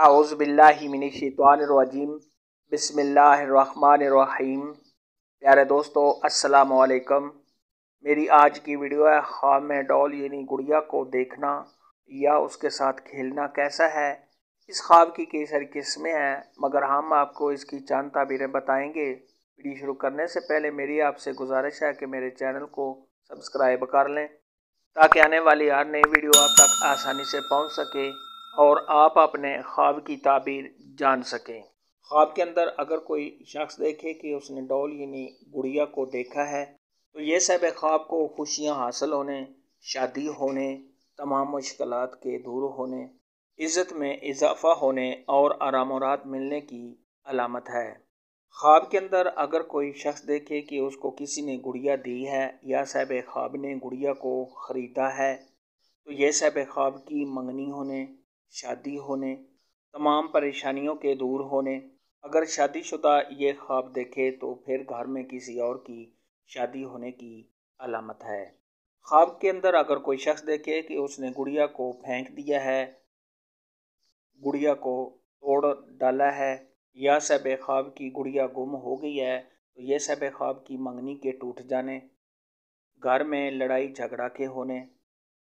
اعوذ باللہ من الشیطان الرجیم بسم اللہ الرحمن الرحیم۔ پیارے دوستو السلام علیکم۔ میری آج کی ویڈیو ہے خواب میں ڈول یعنی گڑیا کو دیکھنا یا اس کے ساتھ کھیلنا کیسا ہے۔ اس خواب کی کئی ساری قسمیں ہیں مگر ہم آپ کو اس کی چند تعبیریں بتائیں گے۔ ویڈیو شروع کرنے سے پہلے میری آپ سے گزارش ہے کہ میرے چینل کو سبسکرائب کر لیں تاکہ آنے والی ہر نئی ویڈیو آپ تک آسانی سے پہنچ سکے اور آپ اپنے خواب کی تعبیر جان سکیں۔ خواب کے اندر اگر کوئی شخص دیکھے کہ اس نے ڈول یعنی گڑیا کو دیکھا ہے تو یہ صاحب خواب کو خوشیاں حاصل ہونے، شادی ہونے، تمام مشکلات کے دور ہونے، عزت میں اضافہ ہونے اور آرام و راحت ملنے کی علامت ہے۔ خواب کے اندر اگر کوئی شخص دیکھے کہ اس کو کسی نے گڑیا دی ہے یا صاحب خواب نے گڑیا کو خریدا ہے تو یہ صاحب خواب کی منگنی ہونے، شادی ہونے، تمام پریشانیوں کے دور ہونے۔ اگر شادی شدہ یہ خواب دیکھے تو پھر گھر میں کسی اور کی شادی ہونے کی علامت ہے۔ خواب کے اندر اگر کوئی شخص دیکھے کہ اس نے گڑیا کو پھینک دیا ہے، گڑیا کو توڑ ڈالا ہے یا صاحب خواب کی گڑیا گم ہو گئی ہے تو یہ صاحب خواب کی منگنی کے ٹوٹ جانے، گھر میں لڑائی جھگڑا کے ہونے،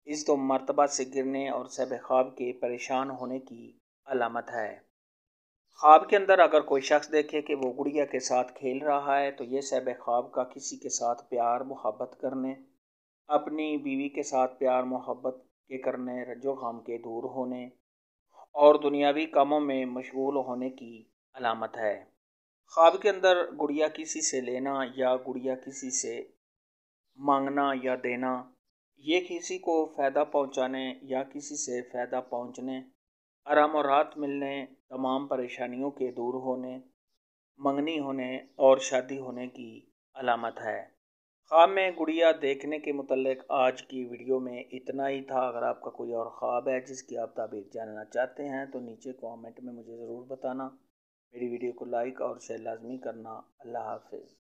عزت و مرتبہ سے گرنے اور صاحب خواب کے پریشان ہونے کی علامت ہے۔ خواب کے اندر اگر کوئی شخص دیکھے کہ وہ گڑیا کے ساتھ کھیل رہا ہے تو یہ صاحب خواب کا کسی کے ساتھ پیار محبت کرنے، اپنی بیوی کے ساتھ پیار محبت کے کرنے، رنج و غم کے دور ہونے اور دنیاوی کاموں میں مشغول ہونے کی علامت ہے۔ خواب کے اندر گڑیا کسی سے لینا یا گڑیا کسی سے مانگنا یا دینا، یہ کسی کو فائدہ پہنچانے یا کسی سے فائدہ پہنچنے، آرام و راحت ملنے، تمام پریشانیوں کے دور ہونے، منگنی ہونے اور شادی ہونے کی علامت ہے۔ خواب میں گڑیا دیکھنے کے متعلق آج کی ویڈیو میں اتنا ہی تھا۔ اگر آپ کا کوئی اور خواب ہے جس کی آپ تعبیر جاننا چاہتے ہیں تو نیچے کامنٹ میں مجھے ضرور بتانا۔ میری ویڈیو کو لائک اور شیئر لازمی کرنا۔ اللہ حافظ۔